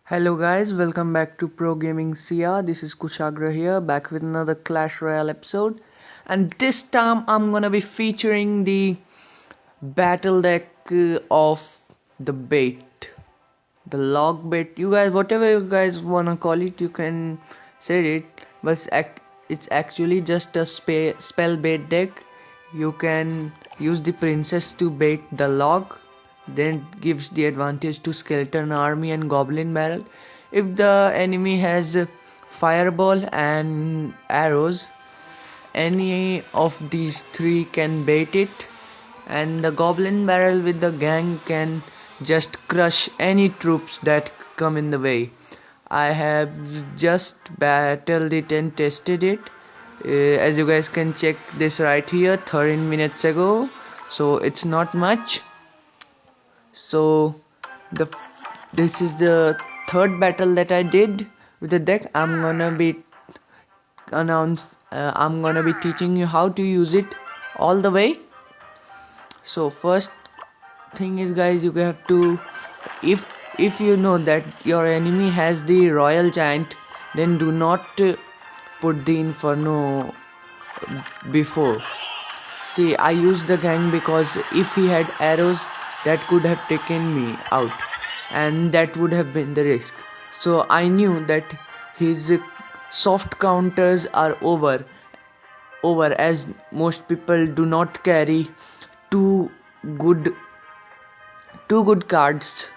Hello guys, welcome back to Pro Gaming Sia. This is Kushagra here, back with another Clash Royale episode. And this time I'm gonna be featuring the battle deck of the bait. The log bait. You guys, whatever you guys wanna call it, you can say it. But it's actually just a spell bait deck. You can use the princess to bait the log, then gives the advantage to skeleton army and goblin barrel. If the enemy has fireball and arrows, any of these three can bait it, and the goblin barrel with the gang can just crush any troops that come in the way. I have just battled it and tested it. As you guys can check this right here, 13 minutes ago, so it's not much. So the this is the third battle that I did with the deck. I'm gonna be teaching you how to use it all the way. So first thing is, guys, you have to, if you know that your enemy has the royal giant, then do not put the inferno before. See, I used the gang because if he had arrows, that could have taken me out, and that would have been the risk. So I knew that his soft counters are over, as most people do not carry two good two good cards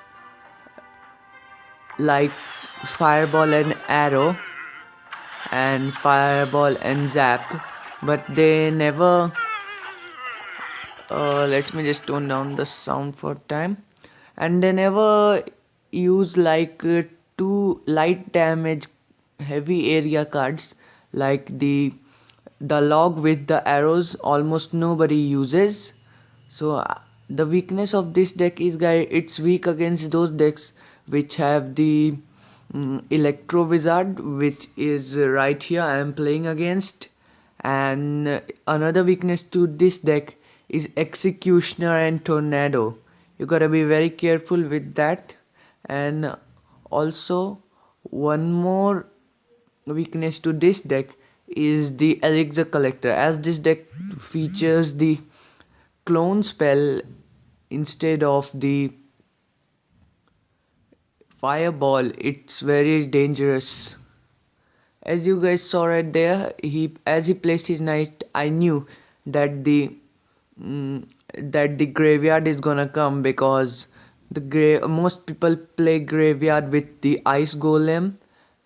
like fireball and arrow and fireball and zap, but they never let me just tone down the sound for time. And they never use like two light damage heavy area cards like the log with the arrows. Almost nobody uses. So the weakness of this deck is, guys, it's weak against those decks which have the electro wizard, which is right here I am playing against. And another weakness to this deck is executioner and tornado. You gotta be very careful with that. And also, one more weakness to this deck is the elixir collector, as this deck features the clone spell instead of the fireball. It's very dangerous. As you guys saw right there, as he placed his knight, I knew that mm, the graveyard is gonna come, because most people play graveyard with the ice golem,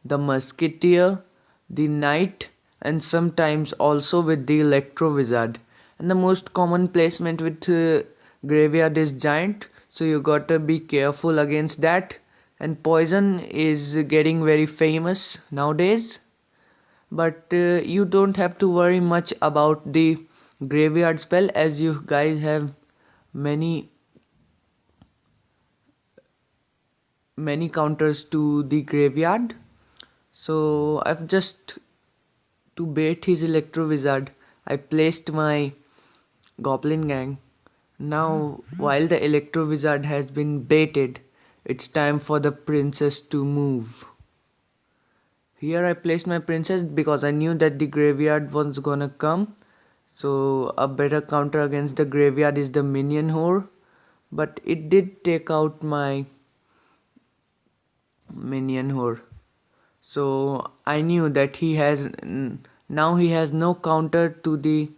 the musketeer, the knight, and sometimes also with the electro wizard. And the most common placement with graveyard is giant, so you gotta be careful against that. And poison is getting very famous nowadays, but you don't have to worry much about the graveyard spell, as you guys have many many counters to the graveyard. So I've just, to bait his electro wizard, I placed my goblin gang. Now while the electro wizard has been baited, it's time for the princess to move. Here I placed my princess because I knew that the graveyard was gonna come. So a better counter against the graveyard is the minion whore. But it did take out my minion whore. So I knew that now he has no counter to the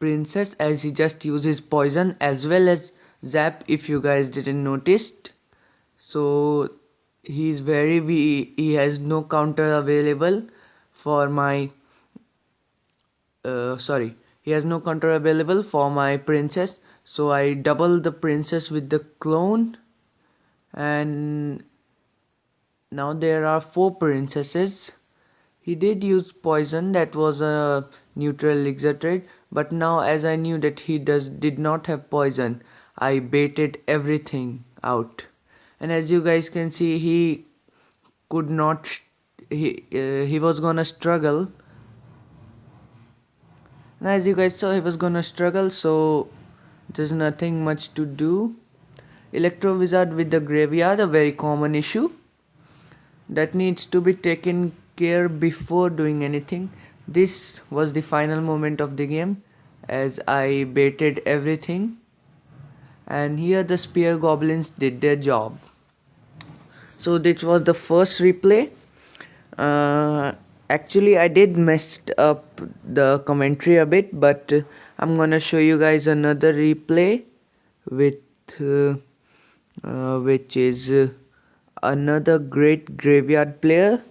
princess, as he just uses poison as well as zap, if you guys didn't notice. So he has no counter available for my he has no counter available for my princess. So I double the princess with the clone, and now there are 4 princesses. He did use poison, that was a neutral elixir trade, but now as I knew that he did not have poison, I baited everything out. And as you guys can see, he could not he was gonna struggle. And as you guys saw, he was gonna struggle, so there's nothing much to do. Electro wizard with the graveyard, a very common issue. that needs to be taken care before doing anything. This was the final moment of the game as I baited everything, and here the spear goblins did their job. So this was the first replay. uh, Actually I did messed up the commentary a bit, but I'm gonna show you guys another replay with uh, which is another great graveyard player.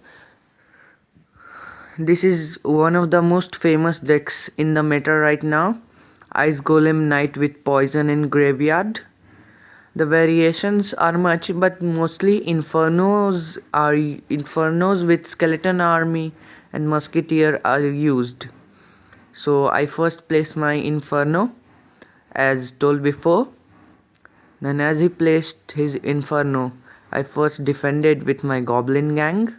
This is one of the most famous decks in the meta right now. Ice Golem Knight with poison in graveyard. The variations are much, but mostly infernos with skeleton army and musketeer are used. So I first placed my inferno as told before. Then as he placed his inferno, I first defended with my goblin gang.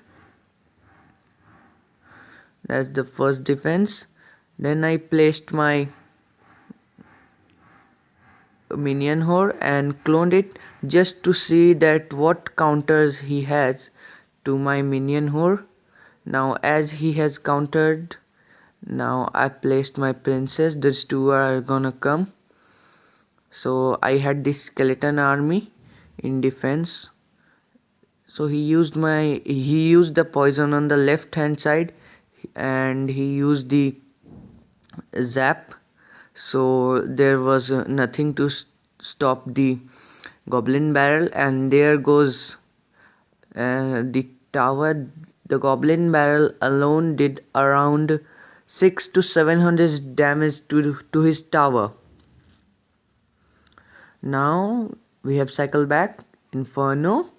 That's the first defense. Then I placed my minion horde and cloned it just to see that what counters he has to my minion horde. Now as he has countered, now I placed my princess. These two are gonna come. So I had this skeleton army in defense. So he used the poison on the left hand side and he used the zap. So there was nothing to stop the goblin barrel, and there goes the tower. The goblin barrel alone did around 6 to 700 damage to his tower. Now we have cycled back. Inferno.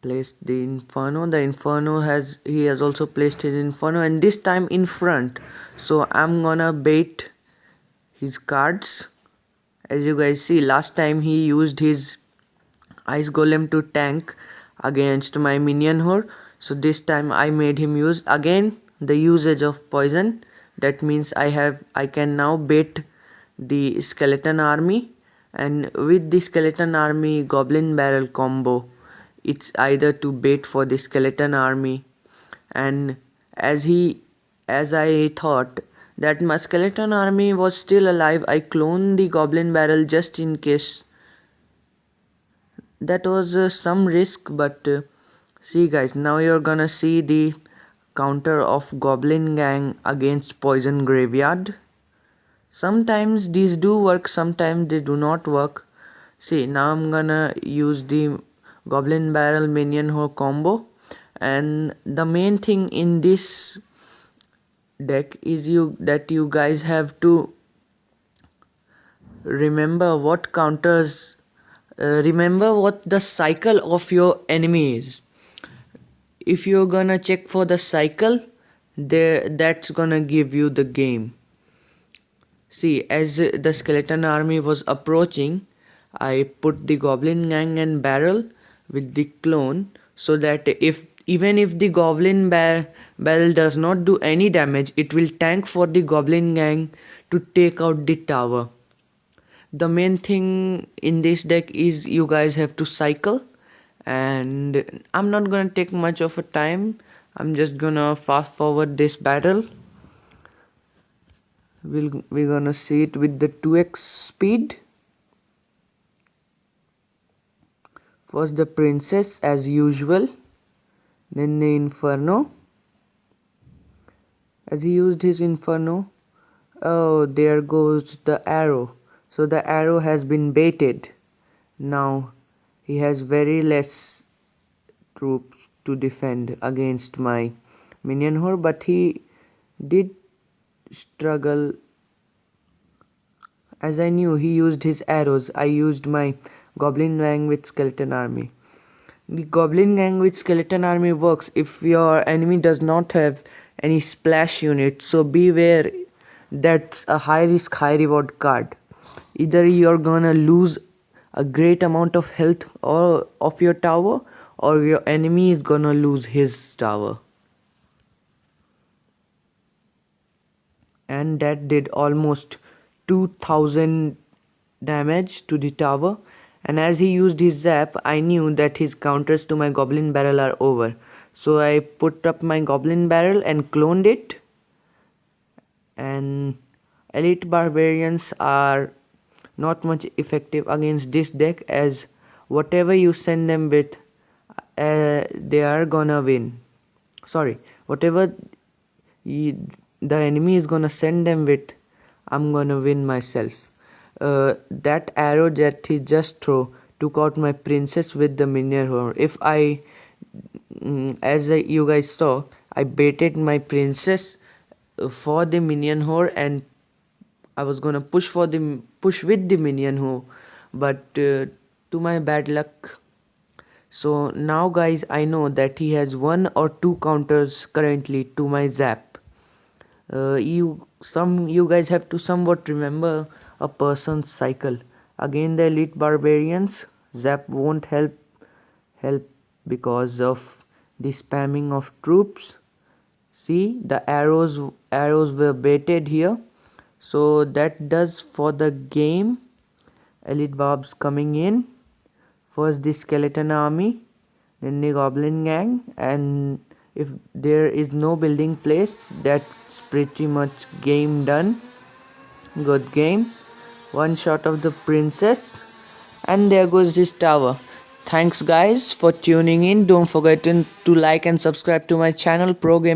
Placed the inferno. The inferno he has also placed his inferno, and this time in front. So I'm gonna bait his cards. As you guys see, last time he used his ice golem to tank against my minion horde. So this time I made him use again the usage of poison. That means I can now bait the skeleton army, and with the skeleton army goblin barrel combo, it's either to bait for the skeleton army, and as he as I thought that my skeleton army was still alive, I cloned the goblin barrel just in case. That was some risk, but see guys, now you're gonna see the counter of goblin gang against poison graveyard. Sometimes these do work, sometimes they do not work. See, now I'm gonna use the goblin barrel minion horde combo, and the main thing in this deck is you guys have to remember what counters remember what the cycle of your enemy is. If you're gonna check for the cycle, there that's gonna give you the game. See, as the skeleton army was approaching, I put the goblin gang and barrel with the clone, so that even if the barrel does not do any damage, it will tank for the goblin gang to take out the tower. The main thing in this deck is you guys have to cycle, and I'm not gonna take much of a time. I'm just gonna fast forward this battle. We're gonna see it with the 2x speed. First the princess as usual, then the inferno. As he used his inferno, oh, there goes the arrow. So the arrow has been baited. Now he has very less troops to defend against my minion horde, but he did struggle. As I knew he used his arrows, I used my goblin gang with skeleton army. The goblin gang with skeleton army works if your enemy does not have any splash unit, so beware, that's a high risk high reward card. Either you're gonna lose a great amount of health or of your tower, or your enemy is gonna lose his tower. And that did almost 2000 damage to the tower, And as he used his zap, I knew that his counters to my goblin barrel are over. So I put up my goblin barrel and cloned it. And elite barbarians are not much effective against this deck, as whatever you send them with, they are gonna win. Sorry, whatever the enemy is gonna send them with, I'm gonna win myself. That arrow that he just threw took out my princess with the minion horn. If I, as you guys saw, I baited my princess for the minion horde, and I was gonna push with the minion horde, but to my bad luck. So now guys, I know that he has one or two counters currently to my zap. You guys have to somewhat remember a person's cycle. Again, the elite barbarians, zap won't help because of the spamming of troops. See, the arrows were baited here. So that does for the game. Elite barbs coming in. First the skeleton army, then the goblin gang, and if there is no building placed, that's pretty much game done. Good game. One shot of the princess, and there goes this tower. Thanks guys for tuning in. Don't forget to like and subscribe to my channel Pro Gaming.